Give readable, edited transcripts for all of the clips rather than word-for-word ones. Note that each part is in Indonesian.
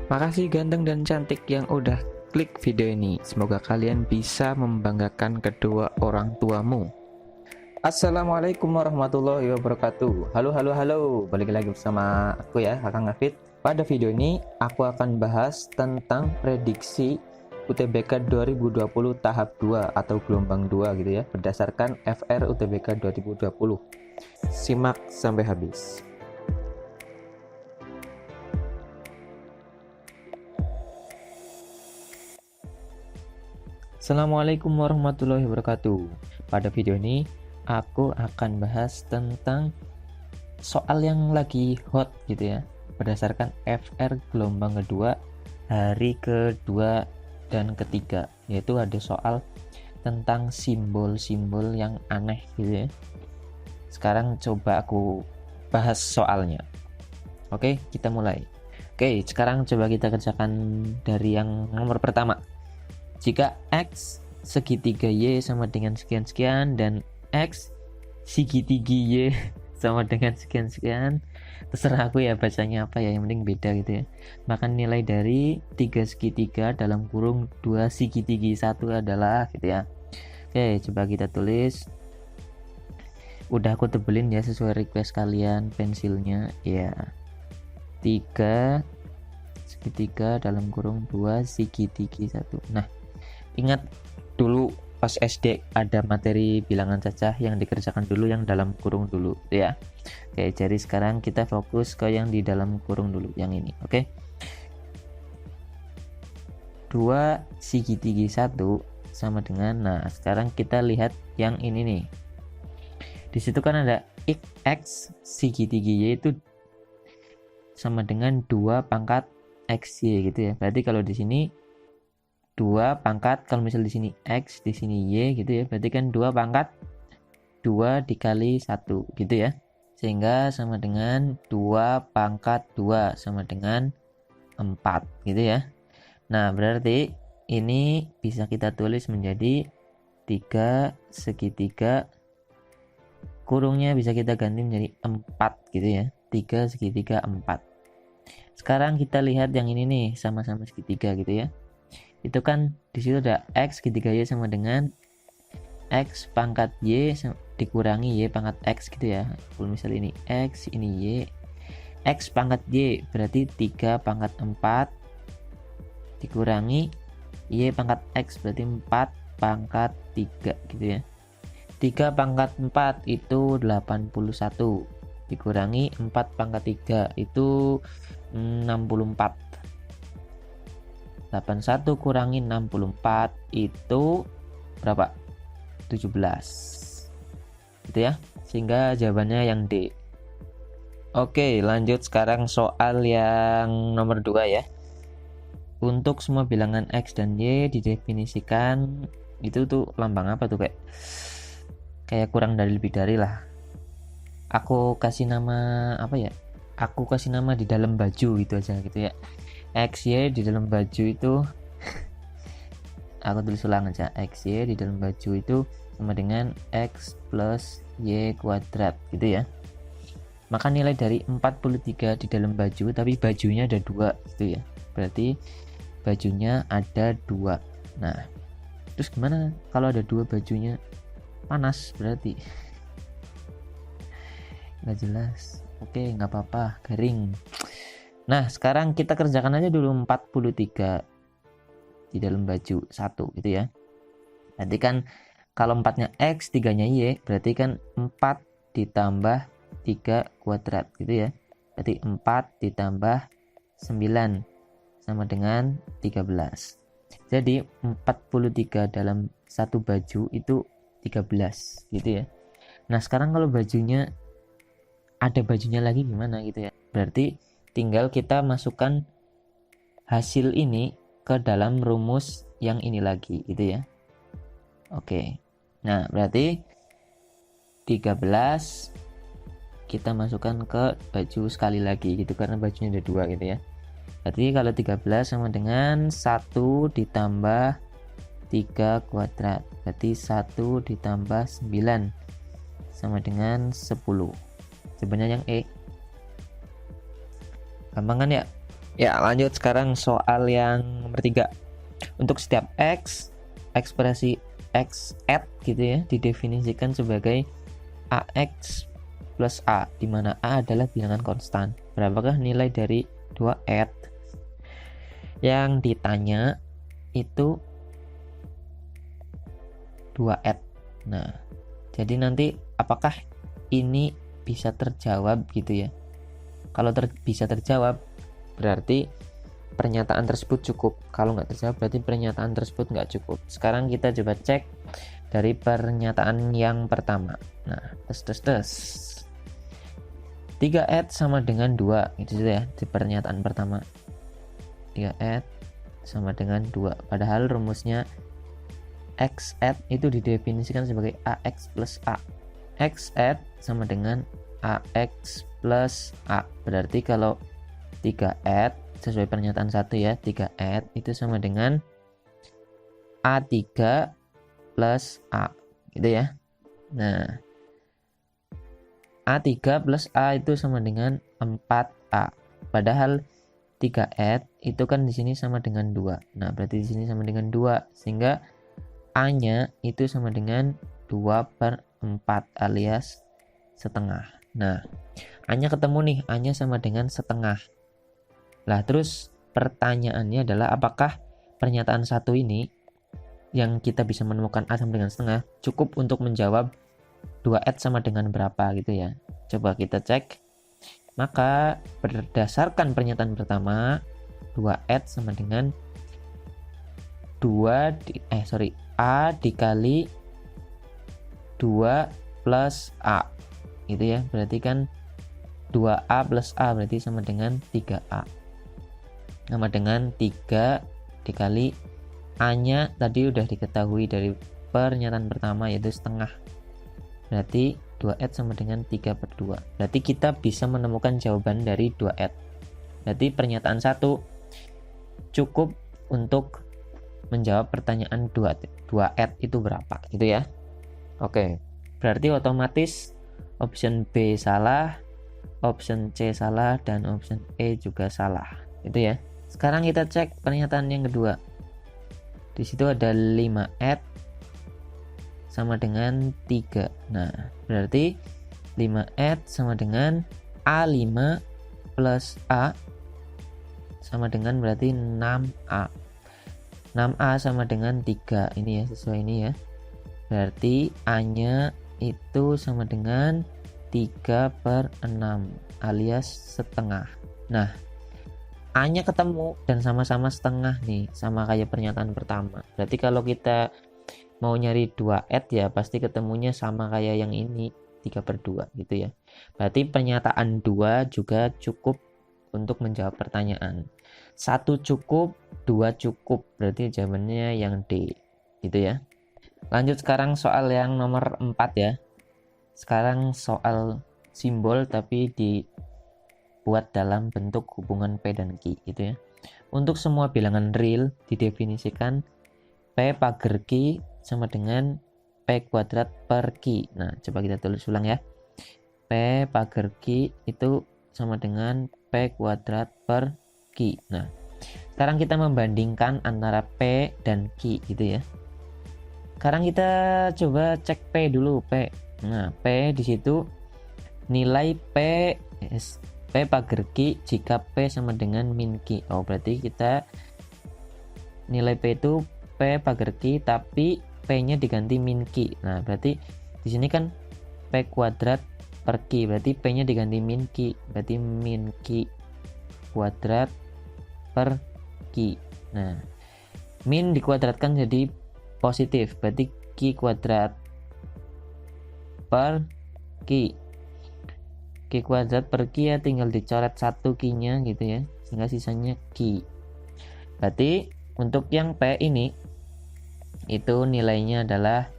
Makasih ganteng dan cantik yang udah klik video ini. Semoga kalian bisa membanggakan kedua orang tuamu. Assalamualaikum warahmatullahi wabarakatuh. Halo halo halo. Balik lagi bersama aku ya, Kakang Ngafit. Pada video ini aku akan bahas tentang prediksi UTBK 2020 tahap 2 atau gelombang 2 gitu ya, berdasarkan FR UTBK 2020. Simak sampai habis. Assalamualaikum warahmatullahi wabarakatuh. Pada video ini aku akan bahas tentang soal yang lagi hot gitu ya, berdasarkan FR gelombang kedua hari kedua dan ketiga, yaitu ada soal tentang simbol-simbol yang aneh gitu ya. Sekarang coba aku bahas soalnya. Oke, kita mulai. Oke, sekarang coba kita kerjakan dari yang nomor pertama. Jika X segitiga Y sama dengan sekian-sekian dan X segitiga Y sama dengan sekian-sekian, terserah aku ya bacanya apa ya, yang penting beda gitu ya. Maka nilai dari 3 segitiga dalam kurung 2 segitiga 1 adalah gitu ya. Oke, coba kita tulis. Udah aku tebelin ya sesuai request kalian pensilnya ya. 3 segitiga dalam kurung 2 segitiga 1. Nah, ingat dulu pas SD ada materi bilangan cacah yang dikerjakan dulu yang dalam kurung dulu ya. Oke, jadi sekarang kita fokus ke yang di dalam kurung dulu, yang ini. Oke, 2 segitiga 1 sama dengan, nah sekarang kita lihat yang ini nih. Di situ kan ada X segitiga Y itu sama dengan 2 pangkat XY gitu ya. Berarti kalau di sini 2 pangkat, kalau misal di sini X, di sini Y gitu ya, berarti kan 2 pangkat 2 dikali 1 gitu ya, sehingga sama dengan 2 pangkat 2 sama dengan 4 gitu ya. Nah berarti ini bisa kita tulis menjadi 3 segitiga, kurungnya bisa kita ganti menjadi 4 gitu ya, 3 segitiga 4. Sekarang kita lihat yang ini nih, sama-sama segitiga gitu ya. Itu kan di situ ada X segitiga Y sama dengan X pangkat Y dikurangi Y pangkat X gitu ya. Kalau misal ini X, ini Y, X pangkat Y berarti 3 pangkat 4 dikurangi Y pangkat X berarti 4 pangkat 3 gitu ya. 3 pangkat 4 itu 81 dikurangi 4 pangkat 3 itu 64. 81 kurangi 64 itu berapa? 17 gitu ya, sehingga jawabannya yang D. Oke, lanjut sekarang soal yang nomor 2 ya. Untuk semua bilangan X dan Y didefinisikan, itu tuh lambang apa tuh, kayak kurang dari lebih dari lah. Aku kasih nama apa ya, aku kasih nama di dalam baju gitu aja gitu ya. XY di dalam baju itu aku tulis ulang aja, XY di dalam baju itu sama dengan X plus Y kuadrat gitu ya. Maka nilai dari 43 di dalam baju, tapi bajunya ada 2 gitu ya, berarti bajunya ada 2. Nah terus gimana kalau ada 2 bajunya? Panas berarti. Nggak jelas. Oke, nggak apa-apa, garing. Nah sekarang kita kerjakan aja dulu 43 di dalam baju 1 gitu ya. Nanti kan kalau 4-nya X, 3-nya Y, berarti kan 4 ditambah 3 kuadrat gitu ya. Berarti 4 ditambah 9 sama dengan 13. Jadi 43 dalam satu baju itu 13 gitu ya. Nah sekarang kalau bajunya ada bajunya lagi gimana gitu ya, berarti tinggal kita masukkan hasil ini ke dalam rumus yang ini lagi gitu ya. Oke, nah berarti 13 kita masukkan ke baju sekali lagi gitu, karena bajunya ada 2 gitu ya. Berarti kalau 13 sama dengan 1 ditambah 3 kuadrat, berarti 1 ditambah 9 sama dengan 10. Sebenarnya yang E gampang kan ya. Ya, lanjut sekarang soal yang nomor 3. Untuk setiap x, ekspresi x at gitu ya didefinisikan sebagai ax plus a, di mana a adalah bilangan konstan. Berapakah nilai dari 2 at? Yang ditanya itu 2 at. Nah, jadi nanti apakah ini bisa terjawab gitu ya? Kalau bisa terjawab berarti pernyataan tersebut cukup. Kalau nggak terjawab berarti pernyataan tersebut nggak cukup. Sekarang kita coba cek dari pernyataan yang pertama. Nah, tes. 3 at sama dengan 2 gitu ya di pernyataan pertama. 3 at sama dengan 2. Padahal rumusnya x at itu didefinisikan sebagai ax plus a. X at sama dengan ax plus a. Berarti kalau 3 at sesuai pernyataan 1 ya, 3 at itu sama dengan A3 plus A gitu ya. Nah, A3 plus A itu sama dengan 4A. Padahal 3 at itu kan di sini sama dengan 2. Nah, berarti di sini sama dengan 2 sehingga A-nya itu sama dengan 2/4 alias setengah. Nah, A-nya ketemu nih, A-nya sama dengan setengah. Lah terus pertanyaannya adalah apakah pernyataan 1 ini yang kita bisa menemukan A sama dengan setengah cukup untuk menjawab 2 at sama dengan berapa gitu ya. Coba kita cek. Maka berdasarkan pernyataan pertama 2 at sama dengan A dikali 2 plus A gitu ya. Berarti kan 2A plus A berarti sama dengan 3A. Sama dengan 3 dikali A-nya tadi udah diketahui dari pernyataan pertama yaitu setengah. Berarti 2 at sama dengan 3/2. Berarti kita bisa menemukan jawaban dari 2 at. Berarti pernyataan 1 cukup untuk menjawab pertanyaan 2 at itu berapa gitu ya. Oke, berarti otomatis option B salah, option C salah, dan option E juga salah gitu ya. Sekarang kita cek pernyataan yang kedua. Di situ ada 5 at sama dengan 3. Nah, berarti 5 at sama dengan A5 plus A sama dengan berarti 6A. 6A sama dengan 3. Ini ya, sesuai ini ya. Berarti A-nya itu sama dengan 3/6 alias setengah. Nah, A-nya ketemu dan sama-sama setengah nih, sama kayak pernyataan pertama. Berarti kalau kita mau nyari 2 at ya pasti ketemunya sama kayak yang ini, 3/2 gitu ya. Berarti pernyataan 2 juga cukup untuk menjawab pertanyaan. 1 cukup, 2 cukup. Berarti jawabannya yang D gitu ya. Lanjut sekarang soal yang nomor 4 ya. Sekarang soal simbol tapi dibuat dalam bentuk hubungan P dan Q gitu ya. Untuk semua bilangan real didefinisikan P pagar Q sama dengan P kuadrat per Q. Nah, coba kita tulis ulang ya. P pagar Q itu sama dengan P kuadrat per Q. Nah, sekarang kita membandingkan antara P dan Q gitu ya. Sekarang kita coba cek P dulu, P. Nah, P di situ nilai P pagar Q jika P sama dengan min Q. Oh, berarti kita nilai P itu P pagar Q tapi P-nya diganti min Q. Nah, berarti di sini kan P kuadrat per Q, berarti P-nya diganti min Q. Berarti min Q kuadrat per Q. Nah, min dikuadratkan jadi positif, berarti Q kuadrat per Q. Q kuadrat per Q ya tinggal dicoret 1 Q-nya gitu ya, sehingga sisanya Q. Berarti untuk yang P ini itu nilainya adalah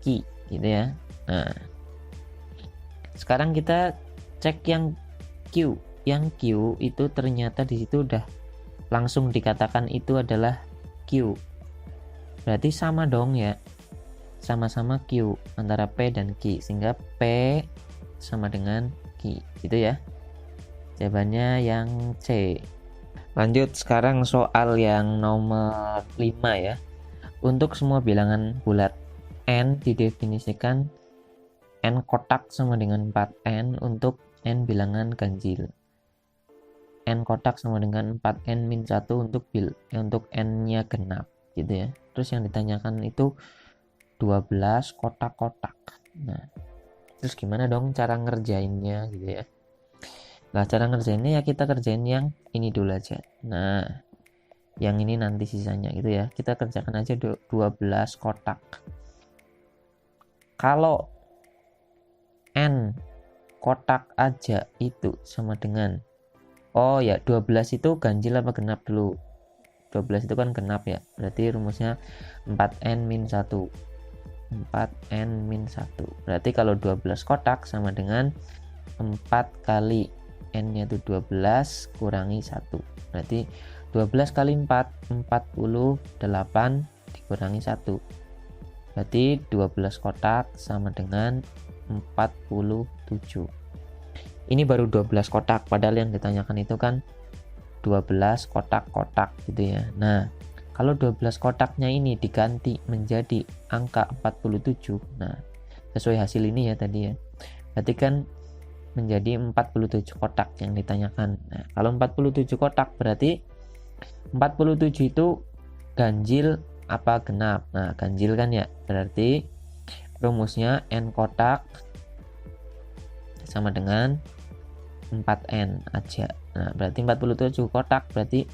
Q gitu ya. Nah, sekarang kita cek yang Q. Yang Q itu ternyata di situ udah langsung dikatakan itu adalah Q. Berarti sama dong ya. Sama-sama Q antara P dan Q, sehingga P sama dengan Q gitu ya. Jawabannya yang C. Lanjut sekarang soal yang nomor 5 ya. Untuk semua bilangan bulat n didefinisikan n kotak sama dengan 4n untuk n bilangan ganjil. N kotak sama dengan 4n min 1 untuk n-nya genap gitu ya. Terus yang ditanyakan itu 12 kotak-kotak. Nah, terus gimana dong cara ngerjainnya gitu ya. Nah, cara ngerjainnya ya kita kerjain yang ini dulu aja. Nah, yang ini nanti sisanya gitu ya. Kita kerjakan aja 12 kotak. Kalau n kotak aja itu sama dengan, oh ya, 12 itu ganjil apa genap dulu? 12 itu kan genap ya. Berarti rumusnya 4n min 1. 4n min 1. Berarti kalau 12 kotak sama dengan 4 kali n-nya itu 12 kurangi 1. Berarti 12 kali 4 48 dikurangi 1. Berarti 12 kotak sama dengan 47. Ini baru 12 kotak, padahal yang ditanyakan itu kan 12 kotak-kotak gitu ya. Nah, kalau 12 kotaknya ini diganti menjadi angka 47, nah sesuai hasil ini ya tadi ya, berarti kan menjadi 47 kotak yang ditanyakan. Nah, kalau 47 kotak berarti 47 itu ganjil apa genap? Nah, ganjil kan ya, berarti rumusnya n kotak sama dengan 4n aja. Nah, berarti 47 kotak berarti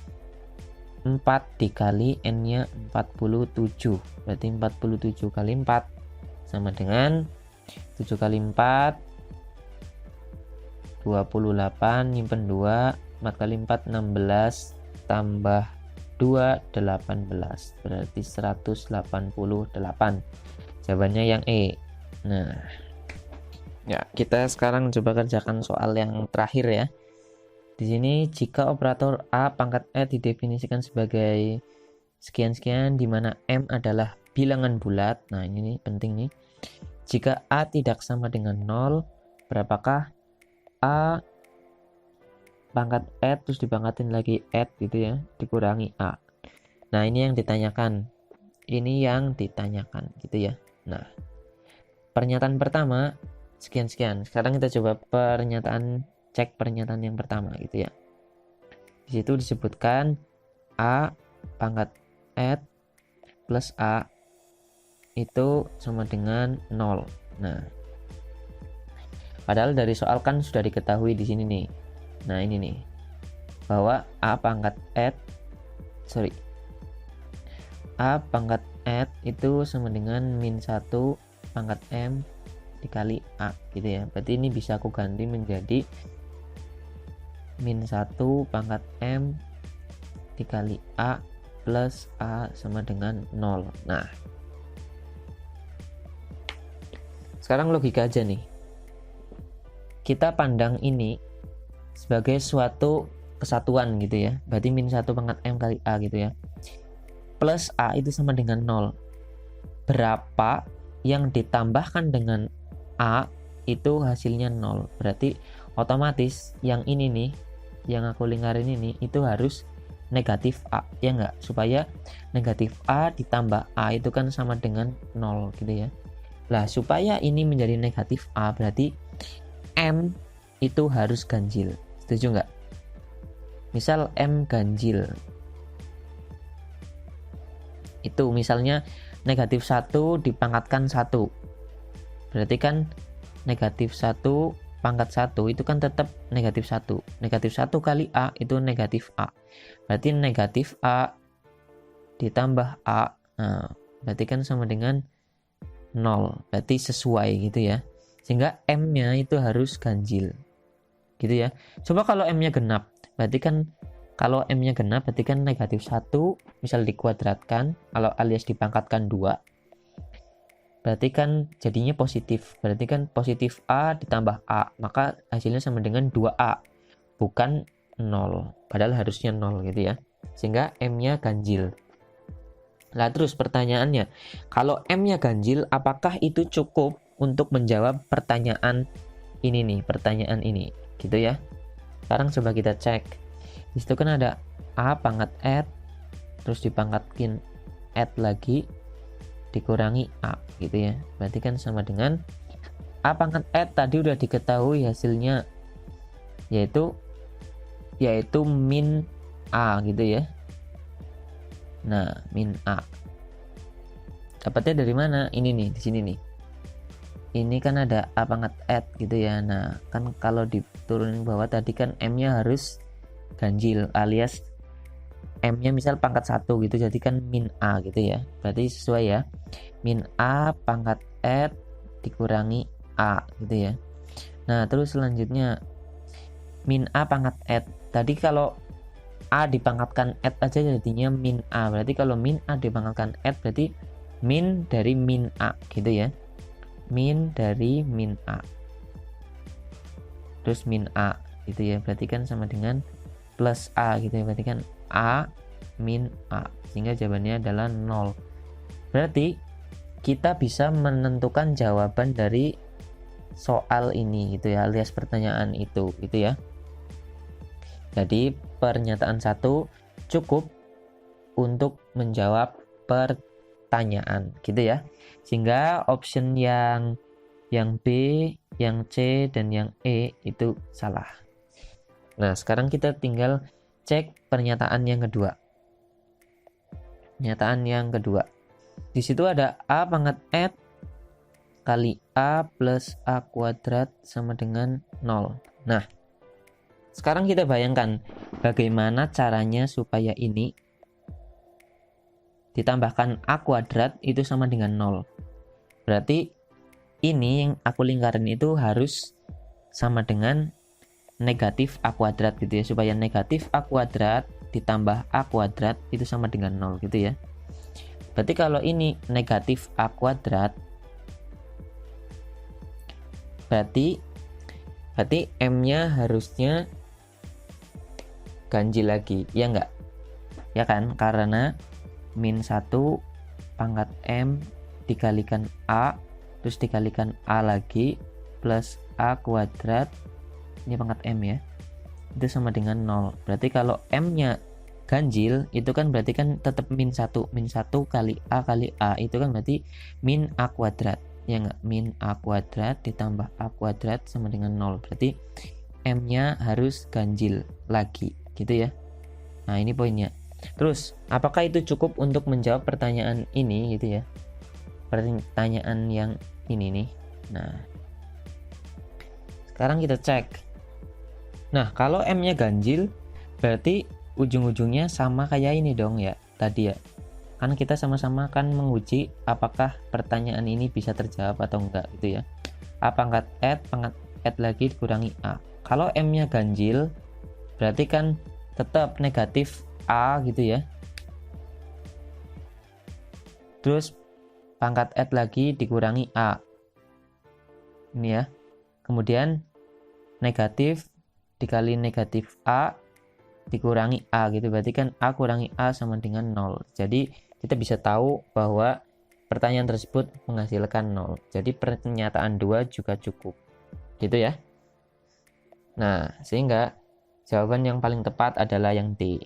4 dikali n-nya 47. Berarti 47 kali 4 sama dengan 7 kali 4 28, nyimpen 2, 4 kali 4 16, tambah 2 18. Berarti 188. Jawabannya yang E. Nah, ya, kita sekarang coba kerjakan soal yang terakhir ya. Di sini jika operator A pangkat E didefinisikan sebagai sekian-sekian di mana M adalah bilangan bulat. Nah, ini nih penting nih. Jika A tidak sama dengan 0, berapakah A pangkat E terus dipangkatin lagi E gitu ya, dikurangi A. Nah, ini yang ditanyakan. Ini yang ditanyakan gitu ya. Nah, pernyataan pertama sekian-sekian. Sekarang kita coba cek pernyataan yang pertama gitu ya. Di situ disebutkan A pangkat E plus A itu sama dengan 0. Nah, padahal dari soal kan sudah diketahui di sini nih. Nah, ini nih. Bahwa A pangkat itu sama dengan min 1 pangkat M dikali A gitu ya. Berarti ini bisa aku ganti menjadi min 1 pangkat M dikali A plus A sama dengan 0. Nah, sekarang logika aja nih. Kita pandang ini sebagai suatu kesatuan gitu ya. Berarti min 1 pangkat M kali A gitu ya. Plus A itu sama dengan 0. Berapa yang ditambahkan dengan A itu hasilnya 0. Berarti otomatis yang ini nih, yang aku lingkarin ini, itu harus negatif A, ya enggak? Supaya negatif A ditambah A itu kan sama dengan 0 gitu ya. Lah, supaya ini menjadi negatif A, berarti M itu harus ganjil. Setuju nggak? Misal M ganjil. Itu misalnya negatif 1 dipangkatkan 1. Berarti kan negatif 1 pangkat 1 itu kan tetap negatif 1. Negatif 1 kali A itu negatif A. Berarti negatif A ditambah A. Nah, berarti kan sama dengan 0. Berarti sesuai gitu ya. Sehingga M-nya itu harus ganjil. Gitu ya. Coba kalau M-nya genap. Berarti kan kalau M-nya genap berarti kan negatif 1 misal dikuadratkan, kalau alias dipangkatkan 2. Berarti kan jadinya positif. Berarti kan positif A ditambah A. Maka hasilnya sama dengan 2A. Bukan 0. Padahal harusnya 0 gitu ya. Sehingga M-nya ganjil. Nah, terus pertanyaannya, kalau M-nya ganjil, apakah itu cukup untuk menjawab pertanyaan ini nih, pertanyaan ini, gitu ya. Sekarang coba kita cek. Di situ kan ada A pangkat add terus dipangkatkan add lagi dikurangi A gitu ya. Berarti kan sama dengan A pangkat add tadi udah diketahui hasilnya yaitu min A gitu ya. Nah, min A. Dapatnya dari mana? Ini nih, di sini nih. Ini kan ada A pangkat add gitu ya. Nah, kan kalau diturunin bawah tadi kan M-nya harus ganjil alias M-nya misal pangkat 1 gitu, jadi kan min A gitu ya. Berarti sesuai ya. Min A pangkat add dikurangi A gitu ya. Nah, terus selanjutnya min A pangkat add. Tadi kalau A dipangkatkan add aja jadinya min A. Berarti kalau min A dipangkatkan add berarti min dari min A gitu ya. Min dari min A. Terus min A gitu ya. Berarti kan sama dengan plus A gitu ya. Berarti kan A min A, sehingga jawabannya adalah 0. Berarti kita bisa menentukan jawaban dari soal ini gitu ya, alias pertanyaan itu gitu ya. Jadi pernyataan 1 cukup untuk menjawab pertanyaan gitu ya. Sehingga option yang B, yang C dan yang E itu salah. Nah, sekarang kita tinggal cek pernyataan yang kedua. Pernyataan yang kedua. Di situ ada A pangkat add kali A plus A kuadrat sama dengan 0. Nah, sekarang kita bayangkan bagaimana caranya supaya ini ditambahkan A kuadrat itu sama dengan 0. Berarti ini yang aku lingkarin itu harus sama dengan negatif A kuadrat gitu ya, supaya negatif A kuadrat ditambah A kuadrat itu sama dengan 0 gitu ya. Berarti kalau ini negatif A kuadrat berarti M-nya harusnya ganjil lagi, ya enggak? Ya kan, karena min 1 pangkat M dikalikan A terus dikalikan A lagi plus A kuadrat, ini pangkat M ya, itu sama dengan 0. Berarti kalau M-nya ganjil itu kan berarti kan tetap min 1 kali A itu kan berarti min A kuadrat, ya enggak? Min A kuadrat ditambah A kuadrat sama dengan 0. Berarti M-nya harus ganjil lagi gitu ya. Nah, ini poinnya. Terus, apakah itu cukup untuk menjawab pertanyaan ini gitu ya? Pertanyaan yang ini nih. Nah, sekarang kita cek. Nah, kalau M-nya ganjil berarti ujung-ujungnya sama kayak ini dong ya tadi ya. Kan kita sama-sama kan menguji apakah pertanyaan ini bisa terjawab atau enggak gitu ya. A pangkat add lagi dikurangi A. Kalau M-nya ganjil berarti kan tetap negatif A gitu ya. Terus pangkat add lagi dikurangi A. Ini ya. Kemudian negatif dikali negatif A dikurangi A gitu. Berarti kan A kurangi A sama dengan 0. Jadi kita bisa tahu bahwa pertanyaan tersebut menghasilkan 0. Jadi pernyataan 2 juga cukup. Gitu ya. Nah, sehingga jawaban yang paling tepat adalah yang D.